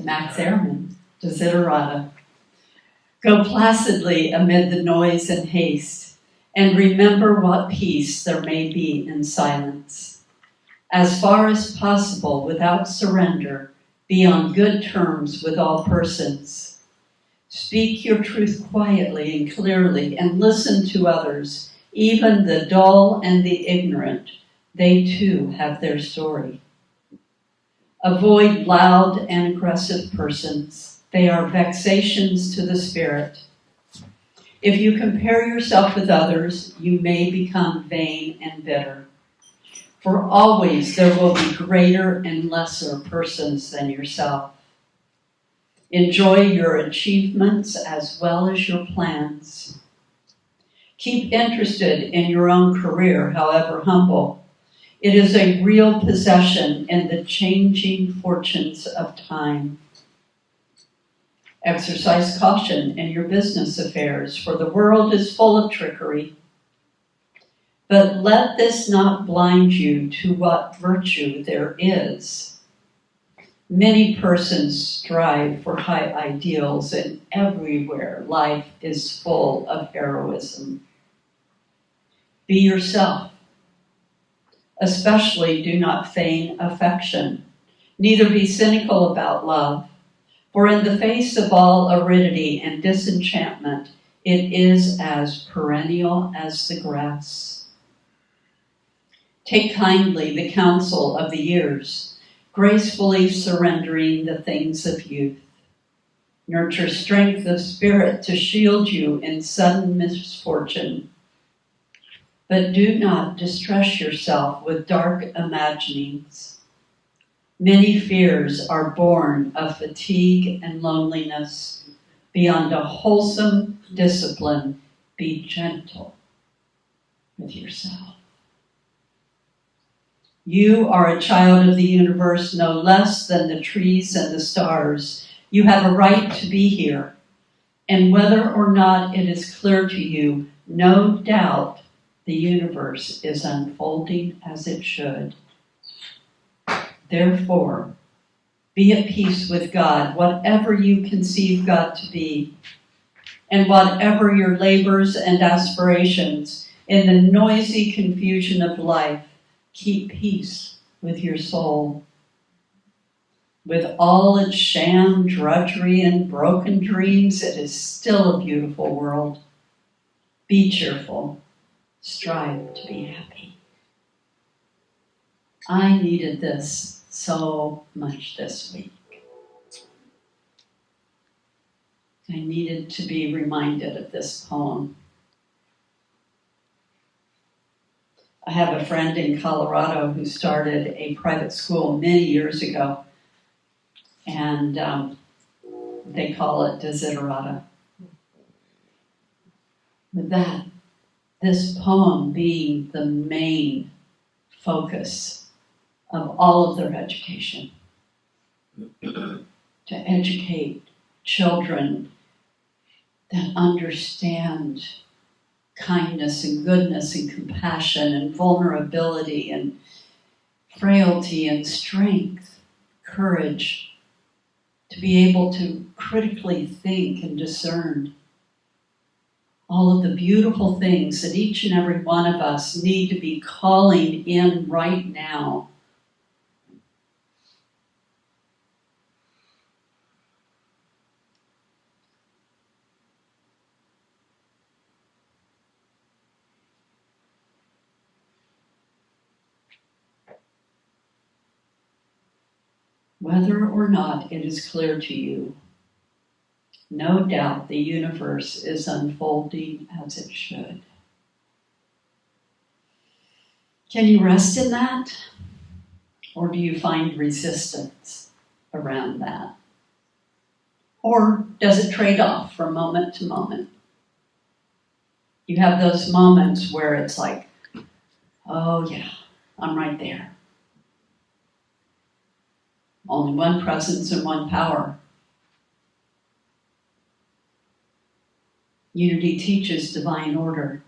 Max Ehrman, Desiderata. Go placidly amid the noise and haste, and remember what peace there may be in silence. As far as possible, without surrender, be on good terms with all persons. Speak your truth quietly and clearly, and listen to others, even the dull and the ignorant. They too have their story. Avoid loud and aggressive persons. They are vexations to the spirit. If you compare yourself with others, you may become vain and bitter. For always there will be greater and lesser persons than yourself. Enjoy your achievements as well as your plans. Keep interested in your own career, however humble. It is a real possession in the changing fortunes of time. Exercise caution in your business affairs, for the world is full of trickery. But let this not blind you to what virtue there is. Many persons strive for high ideals, and everywhere life is full of heroism. Be yourself. Especially do not feign affection, neither be cynical about love, for in the face of all aridity and disenchantment, it is as perennial as the grass. Take kindly the counsel of the years, gracefully surrendering the things of youth. Nurture strength of spirit to shield you in sudden misfortune. But do not distress yourself with dark imaginings. Many fears are born of fatigue and loneliness. Beyond a wholesome discipline, be gentle with yourself. You are a child of the universe no less than the trees and the stars. You have a right to be here. And whether or not it is clear to you, no doubt the universe is unfolding as it should. Therefore, be at peace with God, whatever you conceive God to be, and whatever your labors and aspirations in the noisy confusion of life, keep peace with your soul. With all its sham, drudgery, and broken dreams, it is still a beautiful world. Be cheerful. Strive to be happy. I needed this so much this week. I needed to be reminded of this poem. I have a friend in Colorado who started a private school many years ago, and they call it Desiderata. With that, this poem being the main focus of all of their education. To educate children that understand kindness and goodness and compassion and vulnerability and frailty and strength, courage, to be able to critically think and discern all of the beautiful things that each and every one of us need to be calling in right now. Whether or not it is clear to you, no doubt the universe is unfolding as it should. Can you rest in that? Or do you find resistance around that? Or does it trade off from moment to moment? You have those moments where it's like, oh yeah, I'm right there. Only one presence and one power. Unity teaches divine order.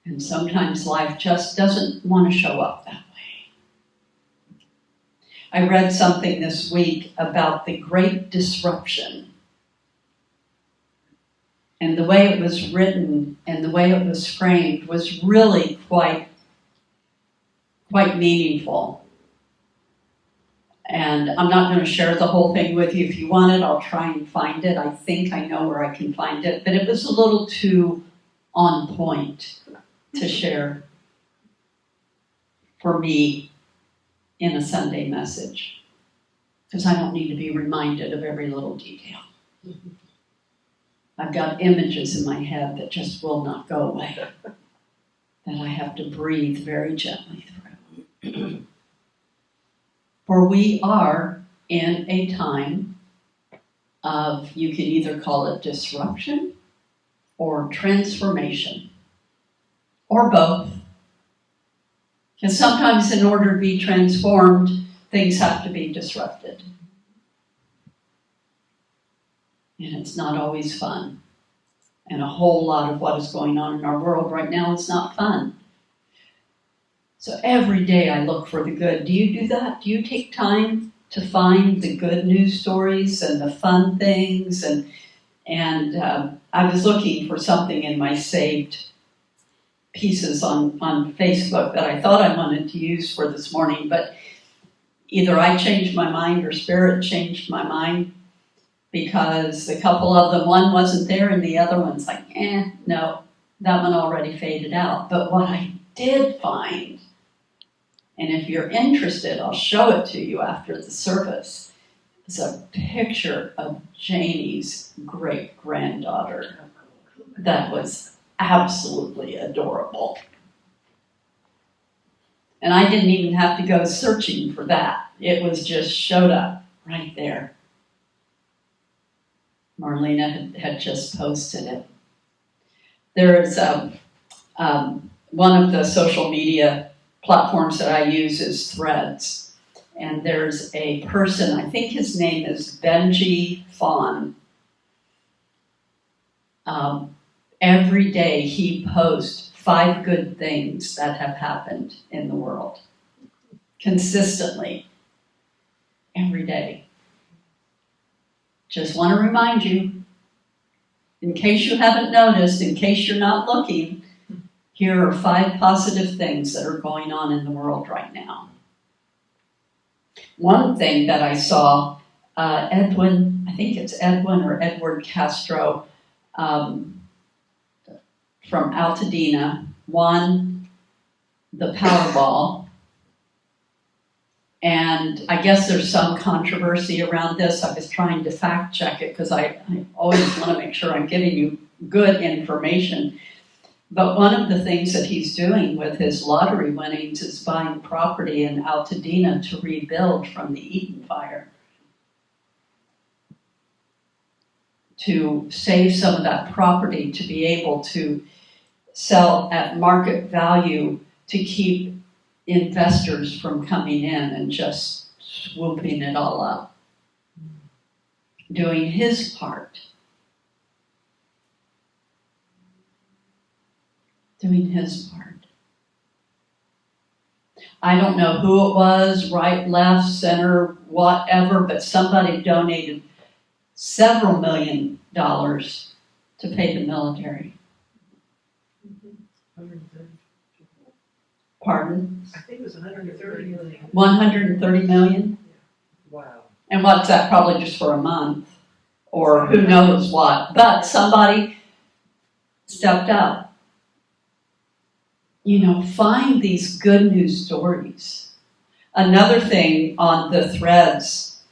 And sometimes life just doesn't want to show up that way. I read something this week about the Great Disruption. And the way it was written and the way it was framed was really quite meaningful. And I'm not going to share the whole thing with you. If you want it, I'll try and find it. I think I know where I can find it. But it was a little too on point to share for me in a Sunday message, because I don't need to be reminded of every little detail. I've got images in my head that just will not go away, that I have to breathe very gently through. For we are in a time of, you can either call it disruption or transformation, or both. And sometimes in order to be transformed, things have to be disrupted. And it's not always fun. And a whole lot of what is going on in our world right now is not fun. So every day I look for the good. Do you do that? Do you take time to find the good news stories and the fun things? And I was looking for something in my saved pieces on Facebook that I thought I wanted to use for this morning, but either I changed my mind or Spirit changed my mind, because a couple of them, one wasn't there and the other one's like, no, that one already faded out. But what I did find, and if you're interested, I'll show it to you after the service, is a picture of Janie's great-granddaughter that was absolutely adorable. And I didn't even have to go searching for that. It was just showed up right there. Marlena had just posted it. There is one of the social media platforms that I use is Threads. And there's a person, I think his name is Benji Fawn. Every day he posts 5 good things that have happened in the world. Consistently. Every day. Just want to remind you, in case you haven't noticed, in case you're not looking, here are 5 positive things that are going on in the world right now. One thing that I saw, Edwin, I think it's Edwin or Edward Castro, from Altadena, won the Powerball. And I guess there's some controversy around this. I was trying to fact check it because I always want to make sure I'm giving you good information. But one of the things that he's doing with his lottery winnings is buying property in Altadena to rebuild from the Eaton fire, to save some of that property to be able to sell at market value to keep investors from coming in and just swooping it all up. Doing his part. Doing his part. I don't know who it was, right, left, center, whatever, but somebody donated several $1 million to pay the military. 130. Pardon? I think it was 130 million. 130 million? Wow. And what's that? Probably just for a month. Or who knows what. But somebody stepped up. You know, find these good news stories. Another thing on the threads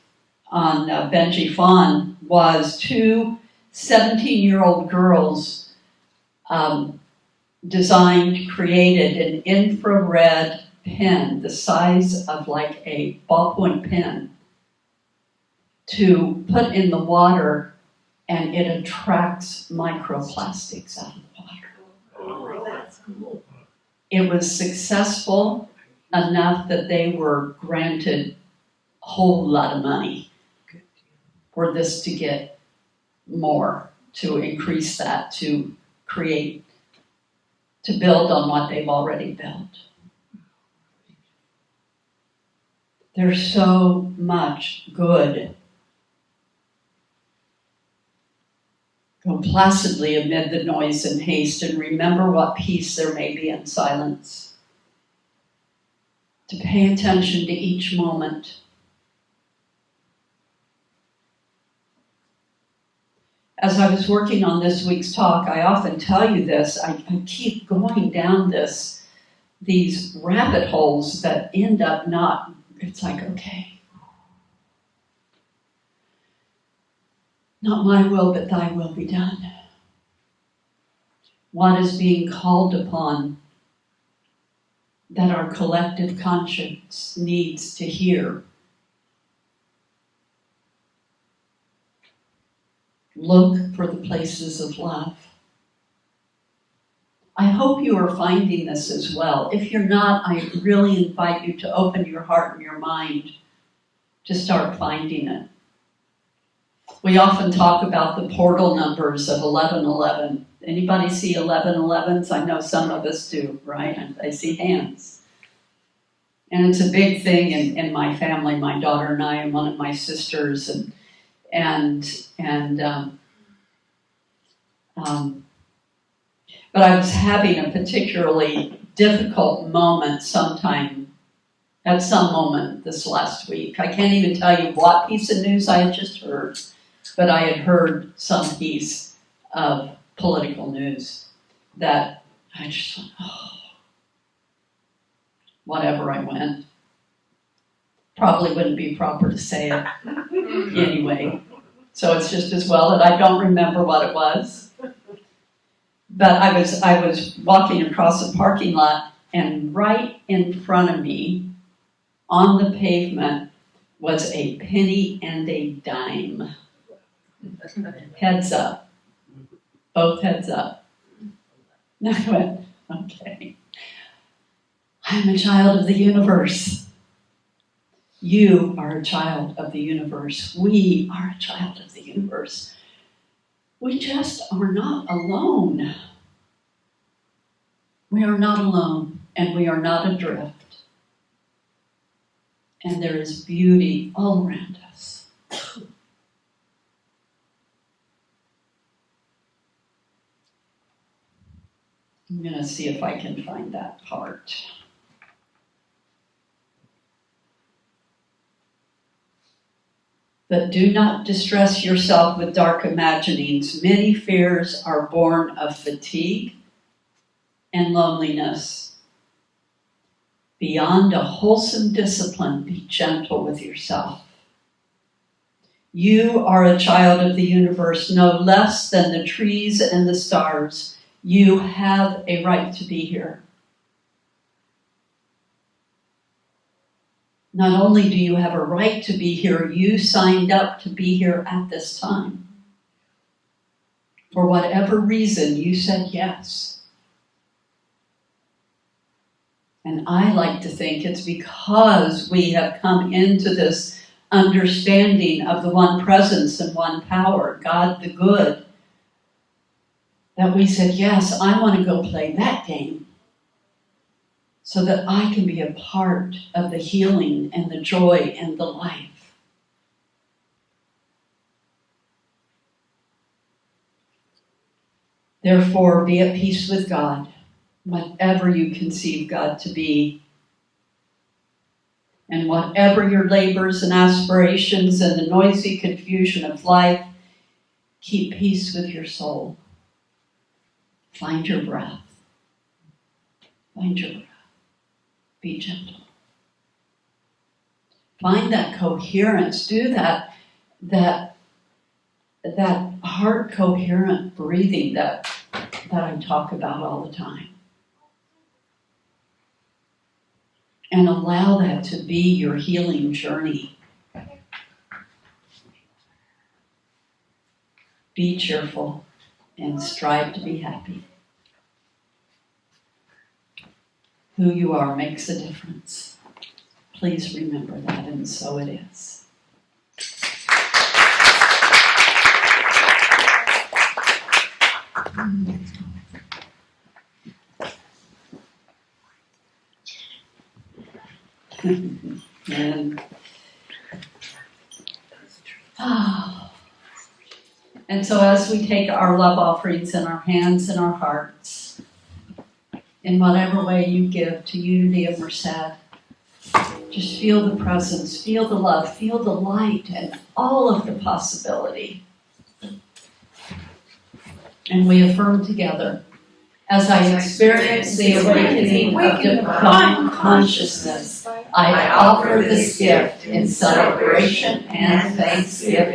on Benji Fawn was 2 17-year-old girls created an infrared pen the size of like a ballpoint pen to put in the water, and it attracts microplastics out of the water. Oh, that's cool. It was successful enough that they were granted a whole lot of money for this to get more, to increase that, to create, to build on what they've already built. There's so much good. Go placidly amid the noise and haste, and remember what peace there may be in silence. To pay attention to each moment. As I was working on this week's talk, I often tell you this, I keep going down these rabbit holes that end up not, it's like, okay, not my will, but thy will be done. What is being called upon that our collective conscience needs to hear? Look for the places of love. I hope you are finding this as well. If you're not, I really invite you to open your heart and your mind to start finding it. We often talk about the portal numbers of 1111. Anybody see 1111s? I know some of us do, right? I see hands. And it's a big thing in my family, my daughter and I, and one of my sisters, but I was having a particularly difficult moment at some moment this last week. I can't even tell you what piece of news I had just heard, but I had heard some piece of political news that I just went, oh, whatever I went. Probably wouldn't be proper to say it anyway. So it's just as well that I don't remember what it was. But I was walking across a parking lot, and right in front of me, on the pavement, was a penny and a dime. Heads up. Both heads up. And I went, okay. I'm a child of the universe. You are a child of the universe. We are a child of the universe. We just are not alone. We are not alone, and we are not adrift. And there is beauty all around us. I'm going to see if I can find that part. But do not distress yourself with dark imaginings. Many fears are born of fatigue and loneliness. Beyond a wholesome discipline, be gentle with yourself. You are a child of the universe, no less than the trees and the stars. You have a right to be here. Not only do you have a right to be here, you signed up to be here at this time. For whatever reason, you said yes. And I like to think it's because we have come into this understanding of the one presence and one power, God the good, that we said, yes, I want to go play that game, so that I can be a part of the healing and the joy and the life. Therefore, be at peace with God, whatever you conceive God to be. And whatever your labors and aspirations and the noisy confusion of life, keep peace with your soul. Find your breath. Find your breath. Be gentle. Find that coherence. Do that heart coherent breathing that I talk about all the time. And allow that to be your healing journey. Be cheerful and strive to be happy. Who you are makes a difference. Please remember that, and so it is. And so as we take our love offerings in our hands and our hearts, in whatever way you give to Unity Merced, just feel the presence, feel the love, feel the light and all of the possibility. And we affirm together, as I experience the awakening of divine consciousness, I offer this gift in celebration and thanksgiving.